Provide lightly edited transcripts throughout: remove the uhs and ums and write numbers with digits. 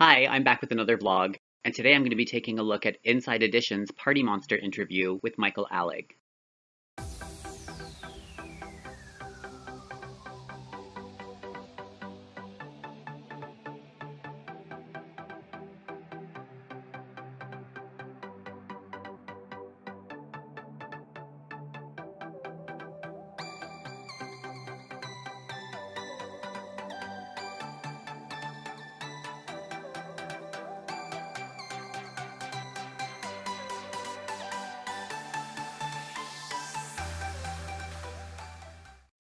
Hi, I'm back with another vlog, and today I'm going to be taking a look at Inside Edition's Party Monster interview with Michael Alig.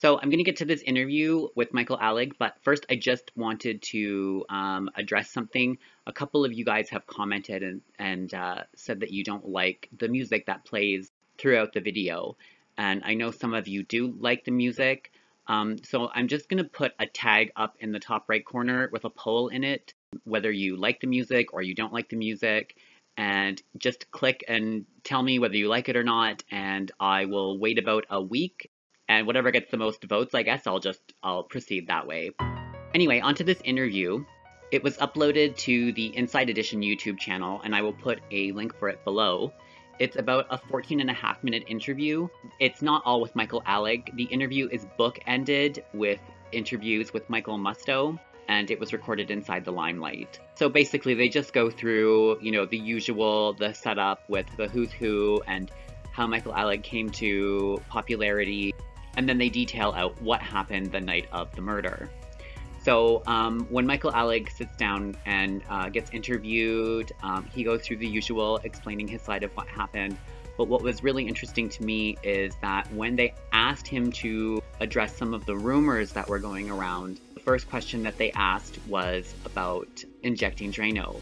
So I'm going to get to this interview with Michael Alig, but first I just wanted to address something. A couple of you guys have commented and said that you don't like the music that plays throughout the video. And I know some of you do like the music. So I'm just going to put a tag up in the top right corner with a poll in it, whether you like the music or you don't like the music. And just click and tell me whether you like it or not, and I will wait about a week. And whatever gets the most votes, I guess I'll proceed that way. Anyway, onto this interview. It was uploaded to the Inside Edition YouTube channel, and I will put a link for it below. It's about a 14.5-minute interview. It's not all with Michael Alig. The interview is bookended with interviews with Michael Musto, and it was recorded inside the limelight. So basically, they just go through, the usual, the setup with the who's who and how Michael Alig came to popularity. And then they detail out what happened the night of the murder. So when Michael Alig sits down and gets interviewed, he goes through the usual, explaining his side of what happened. But what was really interesting to me is that when they asked him to address some of the rumors that were going around, the first question that they asked was about injecting Drano,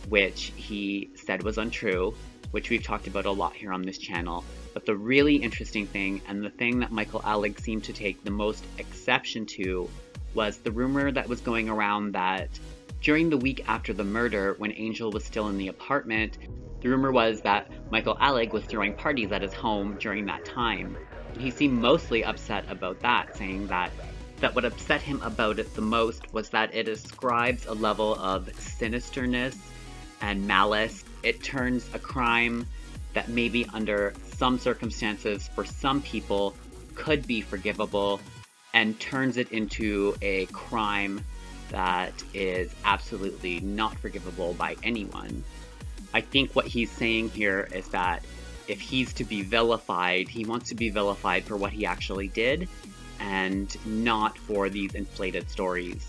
which he said was untrue, which we've talked about a lot here on this channel. But the really interesting thing, and the thing that Michael Alig seemed to take the most exception to, was the rumor that was going around that during the week after the murder, when Angel was still in the apartment, the rumor was that Michael Alig was throwing parties at his home during that time. He seemed mostly upset about that, saying that what upset him about it the most was that it ascribes a level of sinisterness and malice. It turns a crime that maybe under some circumstances for some people could be forgivable and turns it into a crime that is absolutely not forgivable by anyone. I think what he's saying here is that if he's to be vilified, he wants to be vilified for what he actually did and not for these inflated stories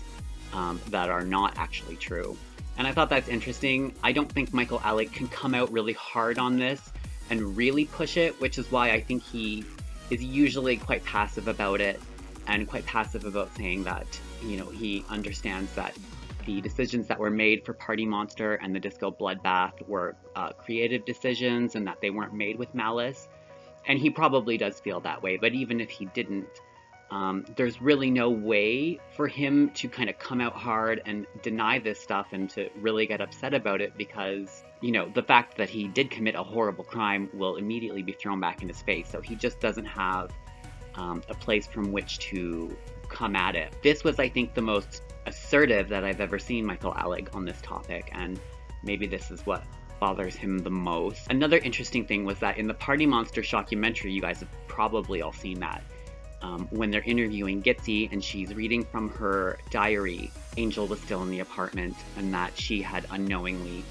that are not actually true. And I thought that's interesting. I don't think Michael Alig can come out really hard on this and really push it, which is why I think he is usually quite passive about it and quite passive about saying that, he understands that the decisions that were made for Party Monster and the Disco Bloodbath were creative decisions and that they weren't made with malice. And he probably does feel that way, but even if he didn't, there's really no way for him to kind of come out hard and deny this stuff and to really get upset about it because, the fact that he did commit a horrible crime will immediately be thrown back in his face. So he just doesn't have a place from which to come at it. This was, I think, the most assertive that I've ever seen Michael Alig on this topic, and maybe this is what bothers him the most. Another interesting thing was that in the Party Monster shockumentary, you guys have probably all seen that, when they're interviewing Gitzy and she's reading from her diary, Angel was still in the apartment and that she had unknowingly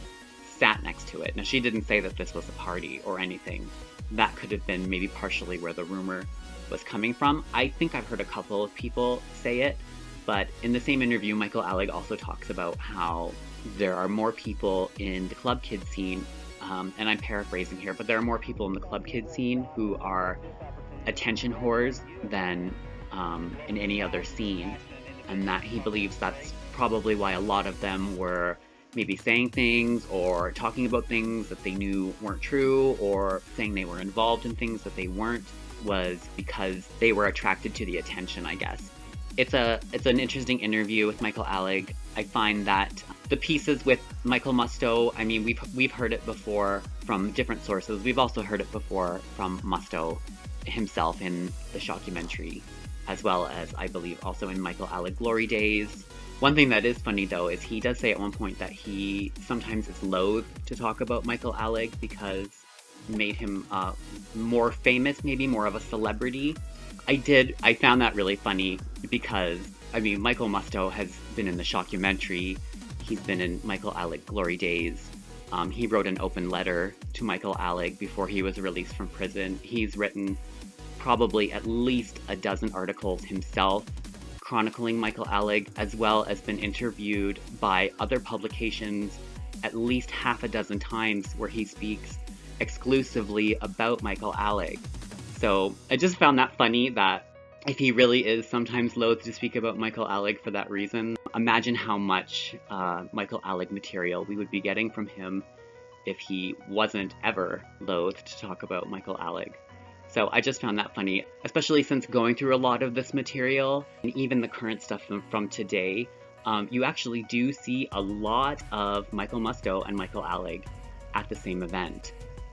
sat next to it. Now, she didn't say that this was a party or anything. That could have been maybe partially where the rumor was coming from. I think I've heard a couple of people say it, but in the same interview, Michael Alig also talks about how there are more people in the club kid scene, and I'm paraphrasing here, but there are more people in the club kid scene who are attention whores than in any other scene, and that he believes that's probably why a lot of them were maybe saying things or talking about things that they knew weren't true or saying they were involved in things that they weren't, was because they were attracted to the attention, I guess. It's an interesting interview with Michael Alig. I find that the pieces with Michael Musto, I mean, we've heard it before from different sources. We've also heard it before from Musto himself in the shockumentary, as well as, I believe, also in Michael Alig Glory Days. One thing that is funny though is he does say at one point that he sometimes is loath to talk about Michael Alig because it made him more famous, maybe more of a celebrity. I found that really funny because, I mean, Michael Musto has been in the shockumentary, he's been in Michael Alig Glory Days, he wrote an open letter to Michael Alig before he was released from prison. He's written probably at least a dozen articles himself chronicling Michael Alig, as well as been interviewed by other publications at least half a dozen times where he speaks exclusively about Michael Alig. So I just found that funny that if he really is sometimes loath to speak about Michael Alig for that reason, imagine how much Michael Alig material we would be getting from him if he wasn't ever loath to talk about Michael Alig. So I just found that funny, especially since going through a lot of this material, and even the current stuff from today, you actually do see a lot of Michael Musto and Michael Alig at the same event.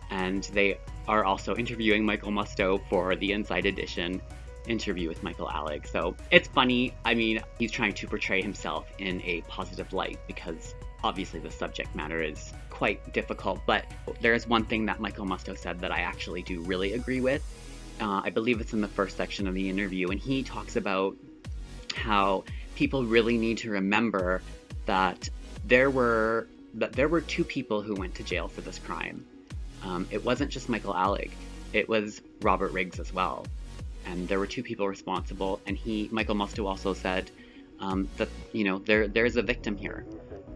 And they are also interviewing Michael Musto for the Inside Edition interview with Michael Alig. So it's funny. I mean, he's trying to portray himself in a positive light because obviously the subject matter is quite difficult, but there is one thing that Michael Musto said that I actually do really agree with. I believe it's in the first section of the interview, and he talks about how people really need to remember that there were two people who went to jail for this crime. It wasn't just Michael Alig, it was Robert Riggs as well. And there were two people responsible, and Michael Musto also said that, you know, there's a victim here.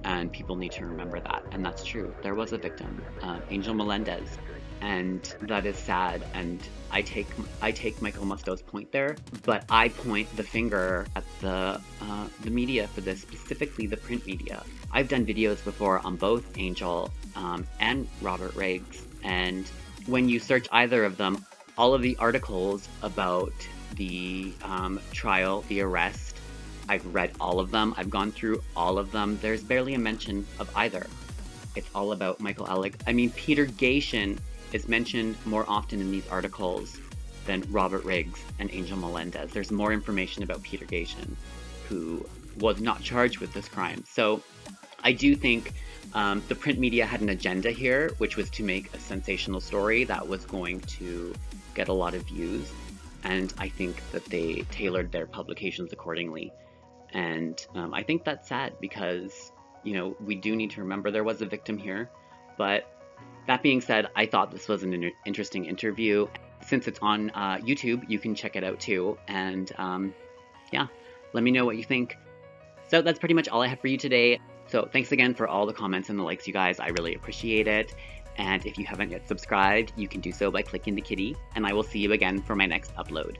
And people need to remember that, and that's true. There was a victim, Angel Melendez, and that is sad. And I take Michael Musto's point there, but I point the finger at the media for this, specifically the print media. I've done videos before on both Angel and Robert Riggs, and when you search either of them, all of the articles about the trial, the arrest, I've read all of them. I've gone through all of them. There's barely a mention of either. It's all about Michael Alig. I mean, Peter Gatien is mentioned more often in these articles than Robert Riggs and Angel Melendez. There's more information about Peter Gatien, who was not charged with this crime. So I do think the print media had an agenda here, which was to make a sensational story that was going to get a lot of views. And I think that they tailored their publications accordingly. And I think that's sad because, you know, we do need to remember there was a victim here. But that being said, I thought this was an interesting interview. Since it's on YouTube, you can check it out too. And yeah, let me know what you think. So that's pretty much all I have for you today. So thanks again for all the comments and the likes, you guys. I really appreciate it. And if you haven't yet subscribed, you can do so by clicking the kitty. And I will see you again for my next upload.